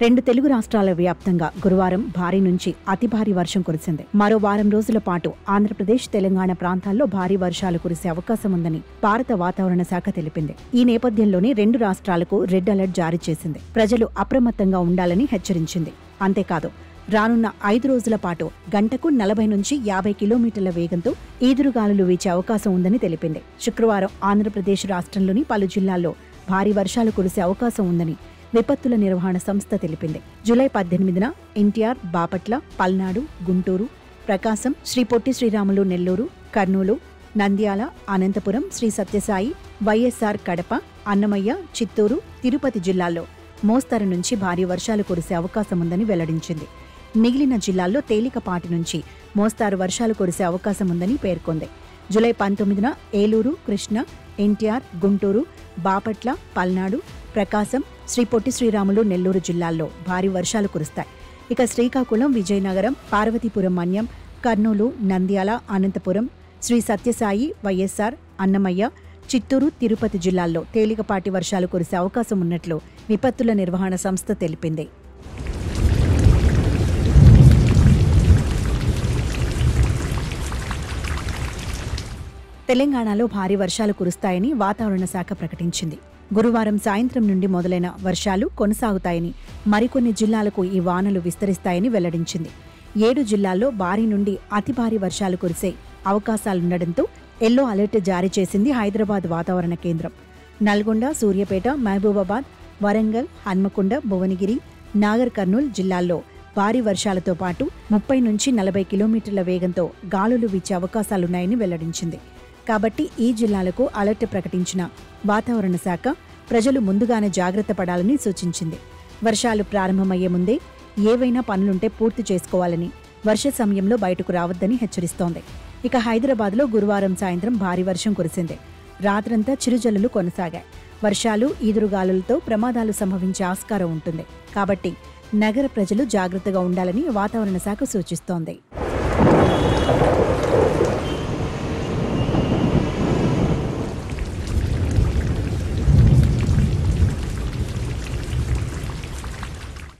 రెండు తెలుగు రాష్ట్రాల వ్యాప్తంగా గురువారం భారీ నుంచి అతి భారీ వర్షం కురిసింది. మరో వారం రోజుల పాటు ఆంధ్రప్రదేశ్, తెలంగాణ ప్రాంతాల్లో భారీ వర్షాలు కురిసే అవకాశం ఉందని భారత వాతావరణ శాఖ తెలిపింది. ఈ నేపథ్యంలోనే రెండు రాష్ట్రాలకు రెడ్ అలర్ట్ జారీ చేసింది. ప్రజలు అప్రమత్తంగా ఉండాలని హెచ్చరించింది. అంతేకాదు, రానున్న 5 రోజుల పాటు గంటకు 40 నుంచి 50 కిలోమీటర్ల వేగంతో ఈదురుగాలులు వీచే అవకాశం ఉందని తెలిపింది. శుక్రవారం ఆంధ్రప్రదేశ్ రాష్ట్రంలోని పలు జిల్లాల్లో భారీ వర్షాలు కురిసే అవకాశం ఉందని విపత్తుల నిర్వహణ సంస్థ తెలిపింది. జూలై 18న ఎన్టీఆర్, బాపట్ల, పల్నాడు, గుంటూరు, ప్రకాశం, శ్రీ పొట్టి శ్రీరాములు నెల్లూరు, కర్నూలు, నంద్యాల, అనంతపురం, శ్రీ సత్యసాయి, వైఎస్ఆర్ కడప, అన్నమయ్య, చిత్తూరు, తిరుపతి జిల్లాల్లో మోస్తరు నుంచి భారీ వర్షాలు కురిసే అవకాశం ఉందని వెల్లడించింది. మిగిలిన జిల్లాల్లో తేలికపాటి నుంచి మోస్తారు వర్షాలు కురిసే అవకాశం ఉందని పేర్కొంది. జూలై 19న ఏలూరు, కృష్ణ, ఎన్టీఆర్, గుంటూరు, బాపట్ల, పల్నాడు, ప్రకాశం, శ్రీ పొట్టి శ్రీరాములు నెల్లూరు జిల్లాల్లో భారీ వర్షాలు కురుస్తాయి. ఇక శ్రీకాకుళం, విజయనగరం, పార్వతీపురం మన్యం, కర్నూలు, నంద్యాల, అనంతపురం, శ్రీ సత్యసాయి, వైఎస్ఆర్, అన్నమయ్య, చిత్తూరు, తిరుపతి జిల్లాల్లో తేలికపాటి వర్షాలు కురిసే అవకాశం ఉన్నట్లు విపత్తుల నిర్వహణ సంస్థ తెలిపింది. తెలంగాణలో భారీ వర్షాలు కురుస్తాయని వాతావరణ శాఖ ప్రకటించింది. గురువారం సాయంత్రం నుండి మొదలైన వర్షాలు కొనసాగుతాయని, మరికొన్ని జిల్లాలకు ఈ వానలు విస్తరిస్తాయని వెల్లడించింది. 7 జిల్లాల్లో భారీ నుండి అతి భారీ వర్షాలు కురిసే అవకాశాలుండటంతో ఎల్లో అలర్ట్ జారీ చేసింది హైదరాబాద్ వాతావరణ కేంద్రం. నల్గొండ, సూర్యాపేట, మహబూబాబాద్, వరంగల్, హన్మకొండ, భువనగిరి, నాగర్ కర్నూల్ జిల్లాల్లో భారీ వర్షాలతో పాటు 30 నుంచి 40 కిలోమీటర్ల వేగంతో గాలులు వీచే అవకాశాలున్నాయని వెల్లడించింది. కాబట్టి ఈ జిల్లాలకు అలర్ట్ ప్రకటించిన వాతావరణ శాఖ ప్రజలు ముందుగానే జాగ్రత్త పడాలని సూచించింది. వర్షాలు ప్రారంభమయ్యే ముందే ఏవైనా పనులుంటే పూర్తి చేసుకోవాలని, వర్ష సమయంలో బయటకు రావద్దని హెచ్చరిస్తోంది. ఇక హైదరాబాద్లో గురువారం సాయంత్రం భారీ వర్షం కురిసింది. రాత్రంతా చిరుజల్లులు కొనసాగాయి. వర్షాలు, ఈదురుగాలులతో ప్రమాదాలు సంభవించే ఆస్కారం ఉంటుంది. కాబట్టి నగర ప్రజలు జాగ్రత్తగా ఉండాలని వాతావరణ శాఖ సూచిస్తోంది.